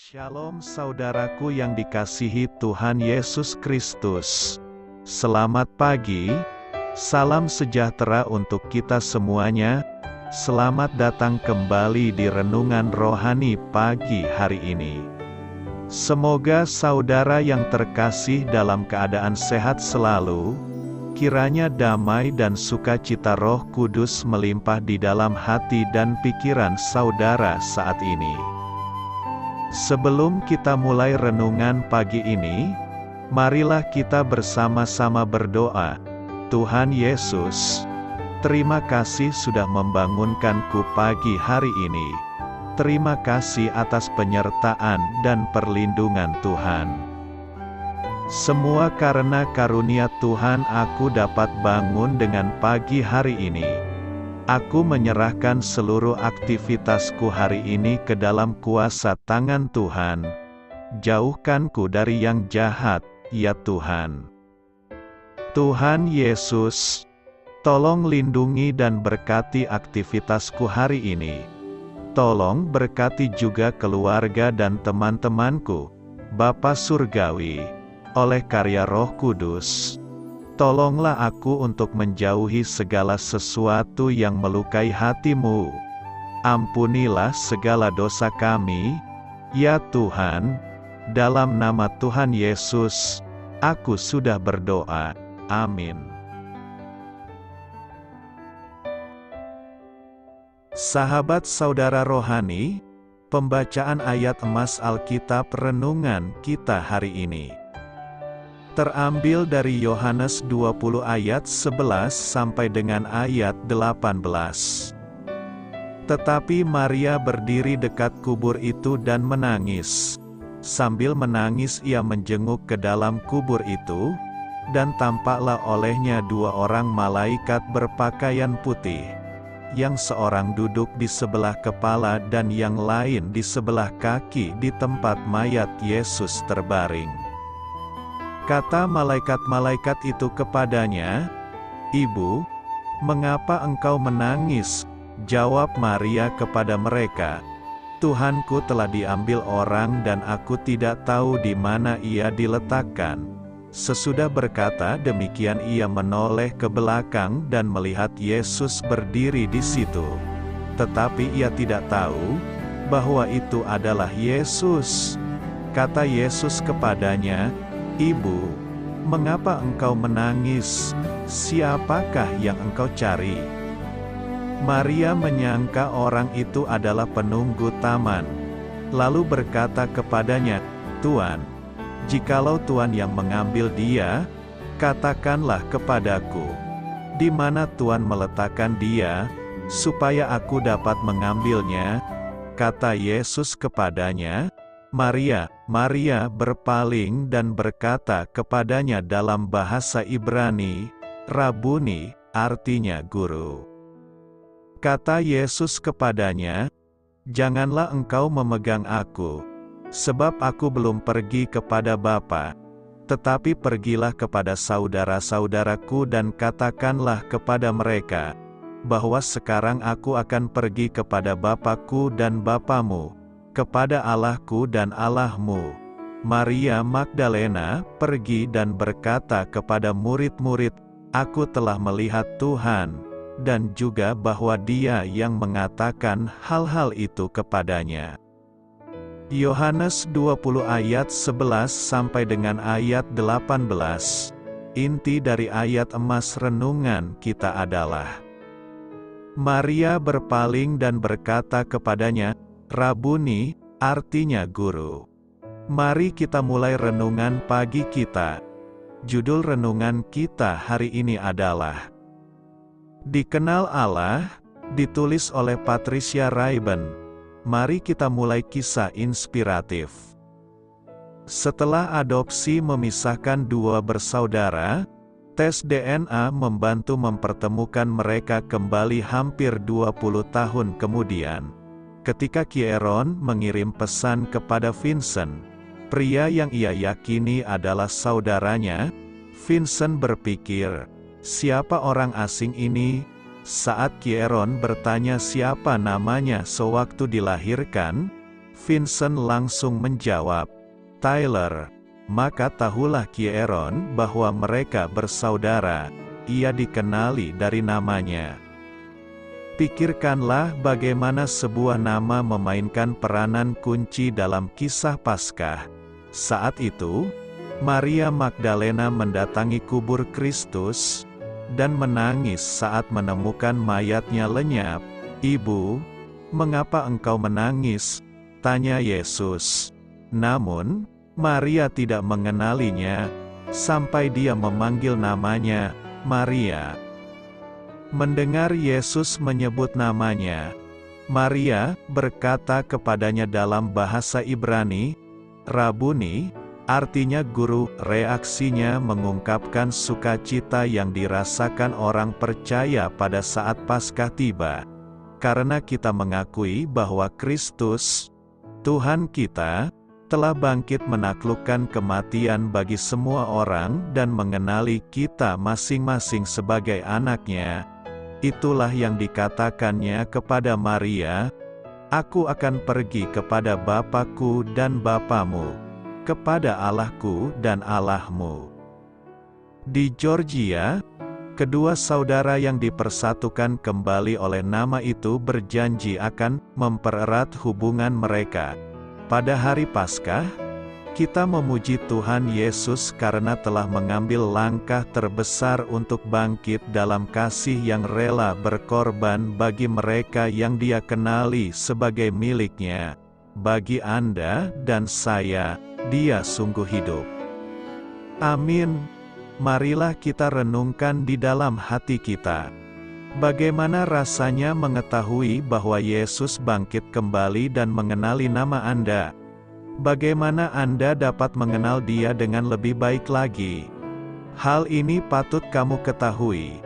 Shalom saudaraku yang dikasihi Tuhan Yesus Kristus. Selamat pagi, salam sejahtera untuk kita semuanya. Selamat datang kembali di Renungan Rohani pagi hari ini. Semoga saudara yang terkasih dalam keadaan sehat selalu. Kiranya damai dan sukacita Roh Kudus melimpah di dalam hati dan pikiran saudara saat ini. Sebelum kita mulai renungan pagi ini, marilah kita bersama-sama berdoa. Tuhan Yesus, terima kasih sudah membangunkanku pagi hari ini. Terima kasih atas penyertaan dan perlindungan Tuhan. Semua karena karunia Tuhan aku dapat bangun dengan pagi hari ini. Aku menyerahkan seluruh aktivitasku hari ini ke dalam kuasa tangan Tuhan. Jauhkanku dari yang jahat, ya Tuhan. Tuhan Yesus, tolong lindungi dan berkati aktivitasku hari ini. Tolong berkati juga keluarga dan teman-temanku, Bapa Surgawi, oleh karya Roh Kudus. Tolonglah aku untuk menjauhi segala sesuatu yang melukai hati-Mu. Ampunilah segala dosa kami, ya Tuhan. Dalam nama Tuhan Yesus, aku sudah berdoa. Amin. Sahabat saudara rohani, pembacaan ayat emas Alkitab renungan kita hari ini terambil dari Yohanes 20 ayat 11 sampai dengan ayat 18. Tetapi Maria berdiri dekat kubur itu dan menangis. Sambil menangis ia menjenguk ke dalam kubur itu, dan tampaklah olehnya dua orang malaikat berpakaian putih, yang seorang duduk di sebelah kepala dan yang lain di sebelah kaki di tempat mayat Yesus terbaring. Kata malaikat-malaikat itu kepadanya, "Ibu, mengapa engkau menangis?" Jawab Maria kepada mereka, "Tuhanku telah diambil orang dan aku tidak tahu di mana ia diletakkan." Sesudah berkata demikian ia menoleh ke belakang dan melihat Yesus berdiri di situ. Tetapi ia tidak tahu bahwa itu adalah Yesus. Kata Yesus kepadanya, "Ibu, mengapa engkau menangis? Siapakah yang engkau cari?" Maria menyangka orang itu adalah penunggu taman, lalu berkata kepadanya, "Tuan, jikalau Tuan yang mengambil dia, katakanlah kepadaku, di mana Tuan meletakkan dia, supaya aku dapat mengambilnya." Kata Yesus kepadanya, "Maria." Maria berpaling dan berkata kepadanya dalam bahasa Ibrani, "Rabuni," artinya guru. Kata Yesus kepadanya, "Janganlah engkau memegang aku, sebab aku belum pergi kepada Bapa. Tetapi pergilah kepada saudara-saudaraku dan katakanlah kepada mereka, bahwa sekarang aku akan pergi kepada Bapakku dan Bapamu, kepada Allahku dan Allahmu." Maria Magdalena pergi dan berkata kepada murid-murid, "Aku telah melihat Tuhan," dan juga bahwa Dia yang mengatakan hal-hal itu kepadanya. Yohanes 20 ayat 11 sampai dengan ayat 18. Inti dari ayat emas renungan kita adalah, Maria berpaling dan berkata kepadanya, "Rabuni," artinya guru. Mari kita mulai renungan pagi kita. Judul renungan kita hari ini adalah Dikenal Allah, ditulis oleh Patricia Raiben. Mari kita mulai kisah inspiratif. Setelah adopsi memisahkan dua bersaudara, tes DNA membantu mempertemukan mereka kembali hampir 20 tahun kemudian. Ketika Kieron mengirim pesan kepada Vincent, pria yang ia yakini adalah saudaranya, Vincent berpikir, "Siapa orang asing ini?" Saat Kieron bertanya siapa namanya sewaktu dilahirkan, Vincent langsung menjawab, "Tyler, maka tahulah Kieron bahwa mereka bersaudara." Ia dikenali dari namanya. Pikirkanlah bagaimana sebuah nama memainkan peranan kunci dalam kisah Paskah. Saat itu, Maria Magdalena mendatangi kubur Kristus, dan menangis saat menemukan mayatnya lenyap. "Ibu, mengapa engkau menangis?" tanya Yesus. Namun, Maria tidak mengenalinya, sampai dia memanggil namanya, "Maria." Mendengar Yesus menyebut namanya, Maria berkata kepadanya dalam bahasa Ibrani, "Rabuni," artinya guru. Reaksinya mengungkapkan sukacita yang dirasakan orang percaya pada saat Paskah tiba. Karena kita mengakui bahwa Kristus, Tuhan kita, telah bangkit menaklukkan kematian bagi semua orang dan mengenali kita masing-masing sebagai anaknya. Itulah yang dikatakannya kepada Maria, "Aku akan pergi kepada Bapakku dan Bapamu, kepada Allahku dan Allahmu." Di Georgia, kedua saudara yang dipersatukan kembali oleh nama itu berjanji akan mempererat hubungan mereka. Pada hari Paskah, kita memuji Tuhan Yesus karena telah mengambil langkah terbesar untuk bangkit dalam kasih yang rela berkorban bagi mereka yang Dia kenali sebagai miliknya. Bagi Anda dan saya, Dia sungguh hidup. Amin. Marilah kita renungkan di dalam hati kita. Bagaimana rasanya mengetahui bahwa Yesus bangkit kembali dan mengenali nama Anda? Bagaimana Anda dapat mengenal Dia dengan lebih baik lagi? Hal ini patut kamu ketahui.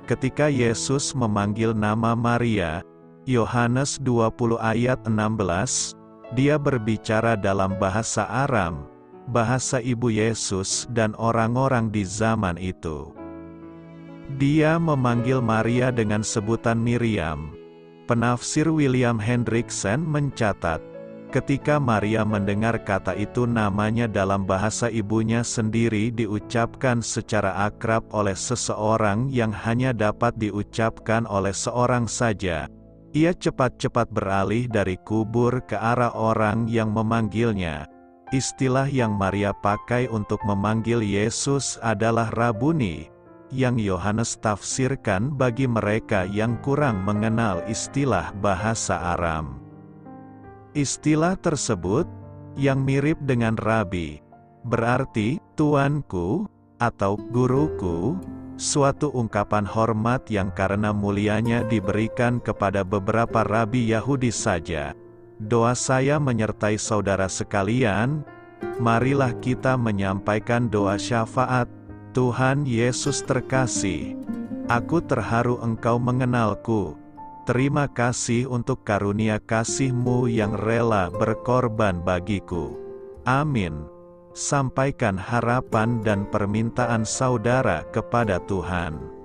Ketika Yesus memanggil nama Maria, Yohanes 20 ayat 16, Dia berbicara dalam bahasa Aram, bahasa ibu Yesus dan orang-orang di zaman itu. Dia memanggil Maria dengan sebutan Miriam. Penafsir William Hendrickson mencatat, ketika Maria mendengar kata itu namanya dalam bahasa ibunya sendiri diucapkan secara akrab oleh seseorang yang hanya dapat diucapkan oleh seorang saja. Ia cepat-cepat beralih dari kubur ke arah orang yang memanggilnya. Istilah yang Maria pakai untuk memanggil Yesus adalah Rabuni, yang Yohanes tafsirkan bagi mereka yang kurang mengenal istilah bahasa Aram. Istilah tersebut, yang mirip dengan Rabi, berarti tuanku atau guruku, suatu ungkapan hormat yang karena mulianya diberikan kepada beberapa rabi Yahudi saja. Doa saya menyertai saudara sekalian, marilah kita menyampaikan doa syafaat. Tuhan Yesus terkasih, aku terharu Engkau mengenalku. Terima kasih untuk karunia kasih-Mu yang rela berkorban bagiku. Amin. Sampaikan harapan dan permintaan saudara kepada Tuhan.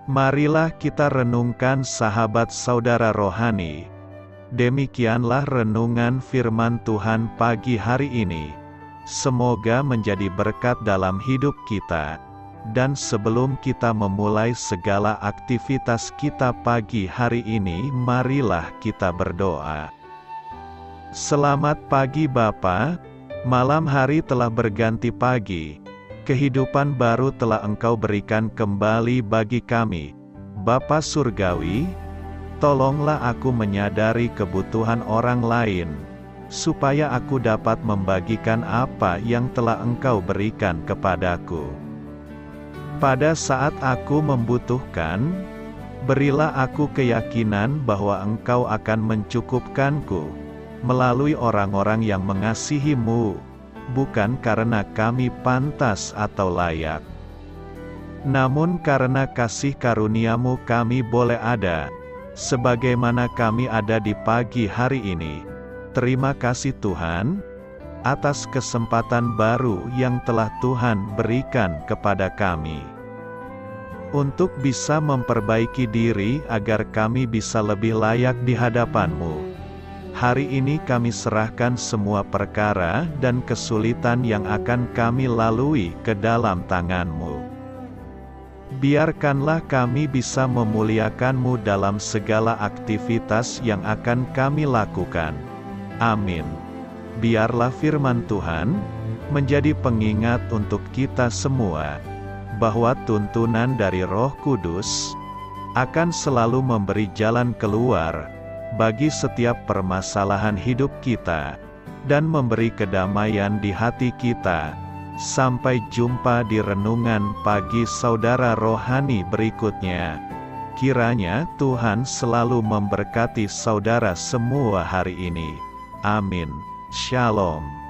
Marilah kita renungkan sahabat saudara rohani. Demikianlah renungan firman Tuhan pagi hari ini. Semoga menjadi berkat dalam hidup kita. Dan sebelum kita memulai segala aktivitas kita pagi hari ini, marilah kita berdoa. Selamat pagi Bapa, malam hari telah berganti pagi. Kehidupan baru telah Engkau berikan kembali bagi kami. Bapa Surgawi, tolonglah aku menyadari kebutuhan orang lain, supaya aku dapat membagikan apa yang telah Engkau berikan kepadaku. Pada saat aku membutuhkan, Berilah aku keyakinan bahwa Engkau akan mencukupkanku, melalui orang-orang yang mengasihi-Mu, bukan karena kami pantas atau layak, namun karena kasih karunia-Mu kami boleh ada, sebagaimana kami ada di pagi hari ini. Terima kasih Tuhan, atas kesempatan baru yang telah Tuhan berikan kepada kami, untuk bisa memperbaiki diri agar kami bisa lebih layak di hadapan-Mu. Hari ini kami serahkan semua perkara dan kesulitan yang akan kami lalui ke dalam tangan-Mu. Biarkanlah kami bisa memuliakan-Mu dalam segala aktivitas yang akan kami lakukan. Amin. Biarlah firman Tuhan menjadi pengingat untuk kita semua, bahwa tuntunan dari Roh Kudus akan selalu memberi jalan keluar bagi setiap permasalahan hidup kita, dan memberi kedamaian di hati kita. Sampai jumpa di renungan pagi saudara rohani berikutnya. Kiranya Tuhan selalu memberkati saudara semua hari ini. Amin. Shalom.